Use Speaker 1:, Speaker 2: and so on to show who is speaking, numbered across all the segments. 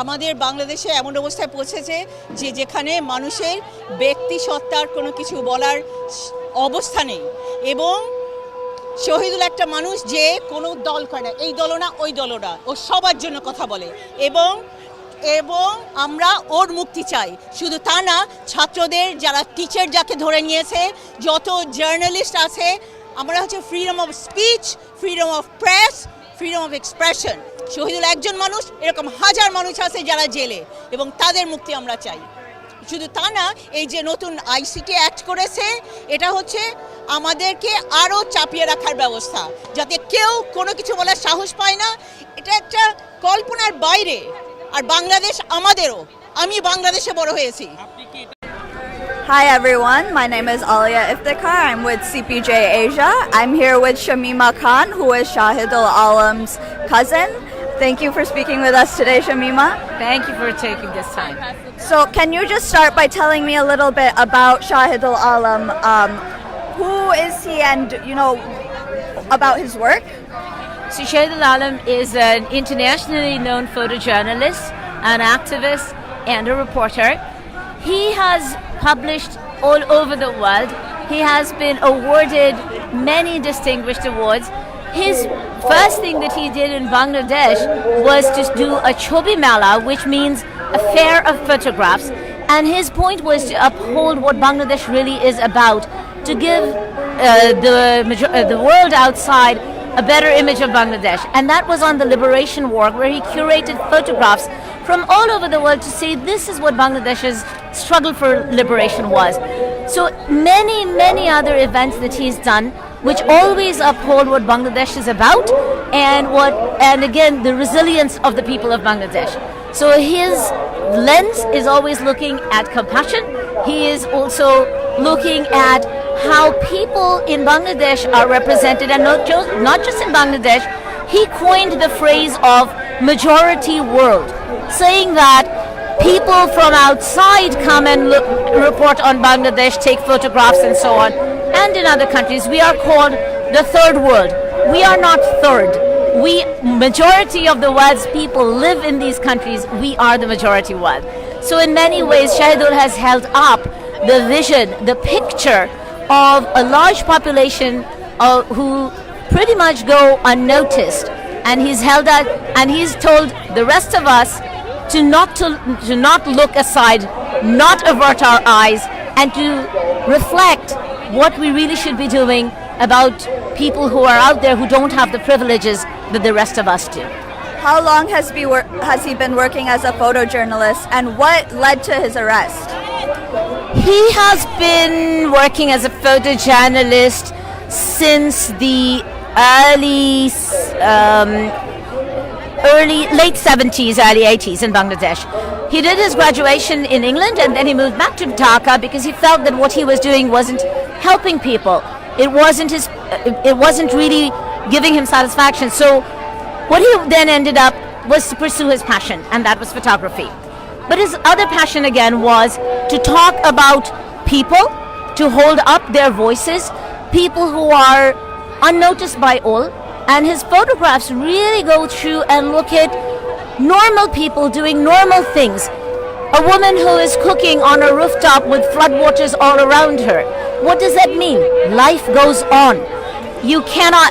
Speaker 1: আমাদের বাংলাদেশে এমন অবস্থায় পৌঁছেছে যে যেখানে মানুষের ব্যক্তি সত্তার কোনো কিছু বলার অবস্থা নেই এবং শহীদুল একটা মানুষ যে কোনো দল করে না, এই দলও না ওই দলও না, ও সবার জন্য কথা বলে এবং এবং আমরা ওর মুক্তি চাই। শুধু তা না, ছাত্রদের যারা টিচার যাকে ধরে নিয়েছে, যত জার্নালিস্ট আছে, আমরা হচ্ছে freedom of speech, freedom of press, freedom of expression. Shahidul একজন মানুষ, এরকম হাজার মানুষ আছে যারা জেলে এবং তাদের মুক্তি আমরা চাই। শুধু তা না, এই যে নতুন আইসিটি অ্যাক্ট করেছে, এটা হচ্ছে আমাদেরকে আরও চাপিয়ে রাখার ব্যবস্থা, যাতে কেউ কোনো কিছু বলার সাহস পায় না। এটা একটা কল্পনার বাইরে। আর বাংলাদেশ আমাদেরও, আমি বাংলাদেশে বড় হয়েছি।
Speaker 2: Hi everyone, my name is Alia Iftikhar. I'm with CPJ Asia. I'm here with Shamima Khan, who is Shahidul Alam's cousin. Thank you for speaking with us today, Shamima.
Speaker 3: Thank you for taking this time.
Speaker 2: So can you just start by telling me a little bit about Shahidul Alam? Who is he and, about his work?
Speaker 3: So Shahidul Alam is an internationally known photojournalist, an activist and a reporter. He has published all over the world. He has been awarded many distinguished awards. His first thing that he did in Bangladesh was to do a Chobi Mela, which means a fair of photographs. And his point was to uphold what Bangladesh really is about, to give the world outside a better image of Bangladesh. And that was on the Liberation War, where he curated photographs from all over the world to say this is what Bangladesh's struggle for liberation was. So many other events that he's done, which always uphold what Bangladesh is about and again the resilience of the people of Bangladesh. So his lens is always looking at compassion. He is also looking at how people in Bangladesh are represented, and not just in Bangladesh. He coined the phrase of majority world, saying that people from outside come and report on Bangladesh, take photographs and so on. And in other countries, we are called the third world. We are not third. Majority of the world's people live in these countries. We are the majority world. So in many ways, Shahidul has held up the vision, the picture of a large population who pretty much go unnoticed. And he's held that, and he's told the rest of us to not look aside, not avert our eyes, and to reflect what we really should be doing about people who are out there who don't have the privileges that the rest of us do.
Speaker 2: How long has he been working as a photojournalist, and what led to his arrest?
Speaker 3: He has been working as a photojournalist since the late 70s, early 80s in Bangladesh. He did his graduation in England and then he moved back to Dhaka because he felt that what he was doing wasn't helping people. It wasn't really giving him satisfaction. So what he then ended up was to pursue his passion, and that was photography. But his other passion again was to talk about people, to hold up their voices, people who are unnoticed by all. And his photographs really go through and look at normal people doing normal things. A woman who is cooking on a rooftop with floodwaters all around her. What does that mean? Life goes on.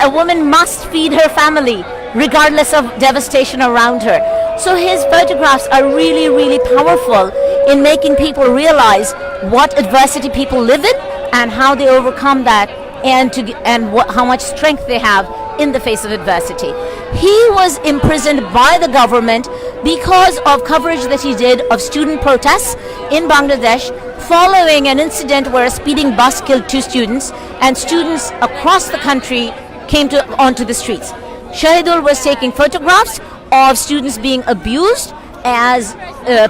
Speaker 3: A woman must feed her family regardless of devastation around her. So his photographs are really, really powerful in making people realize what adversity people live in and how they overcome that and how much strength they have in the face of adversity. He was imprisoned by the government because of coverage that he did of student protests in Bangladesh following an incident where a speeding bus killed 2 students, and students across the country came onto the streets. Shahidul was taking photographs of students being abused as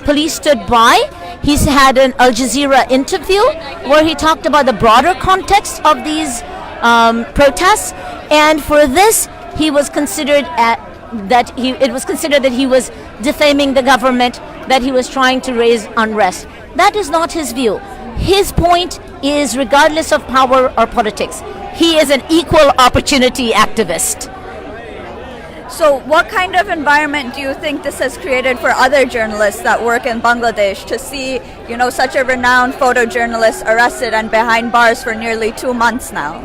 Speaker 3: police stood by. He's had an Al Jazeera interview where he talked about the broader context of these protests, and for this it was considered that he was defaming the government, that he was trying to raise unrest. That is not his view. His point is, regardless of power or politics, he is an equal opportunity activist.
Speaker 2: So what kind of environment do you think this has created for other journalists that work in Bangladesh to see, such a renowned photojournalist arrested and behind bars for nearly 2 months now?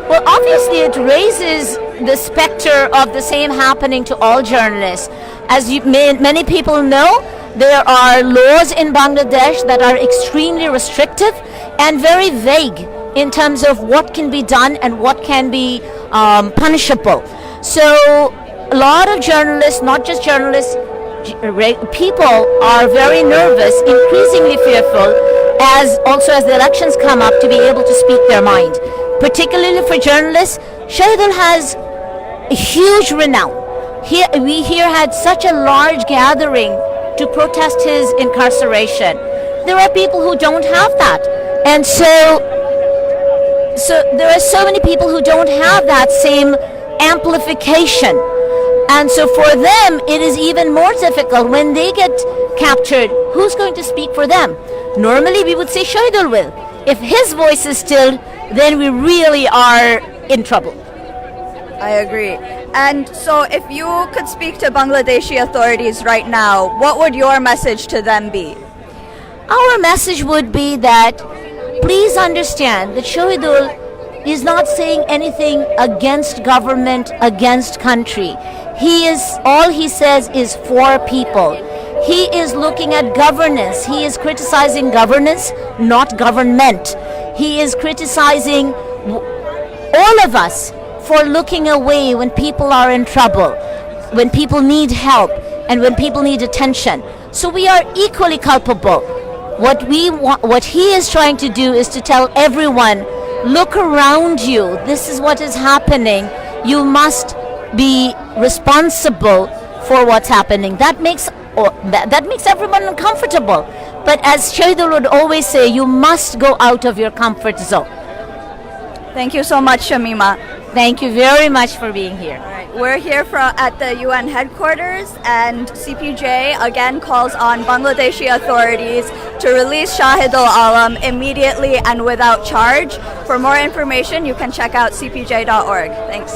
Speaker 3: Well, obviously, it raises the specter of the same happening to all journalists. As many people know, there are laws in Bangladesh that are extremely restrictive and very vague in terms of what can be done and what can be punishable. So a lot of journalists, not just journalists, people are very nervous, increasingly fearful, as the elections come up, to be able to speak their mind. Particularly for journalists, Shahidul has a huge renown. We here had such a large gathering to protest his incarceration. There are people who don't have that. And so there are so many people who don't have that same amplification. And so for them, it is even more difficult when they get captured. Who's going to speak for them? Normally, we would say Shahidul will. If his voice is stilled, then we really are in trouble.
Speaker 2: I agree. And so if you could speak to Bangladeshi authorities right now, what would your message to them be?
Speaker 3: Our message would be that please understand that Shahidul is not saying anything against government, against country. All he says is for people. He is looking at governance. He is criticizing governance, not government. He is criticizing all of us for looking away when people are in trouble, when people need help, and when people need attention. So we are equally culpable. What he is trying to do is to tell everyone, look around you. This is what is happening. You must be responsible for what's happening. That makes everyone uncomfortable. But as Shahidul would always say, you must go out of your comfort zone.
Speaker 2: Thank you so much, Shamima.
Speaker 3: Thank you very much for being here.
Speaker 2: We're here at the UN headquarters, and CPJ again calls on Bangladeshi authorities to release Shahidul Alam immediately and without charge. For more information, you can check out cpj.org. Thanks.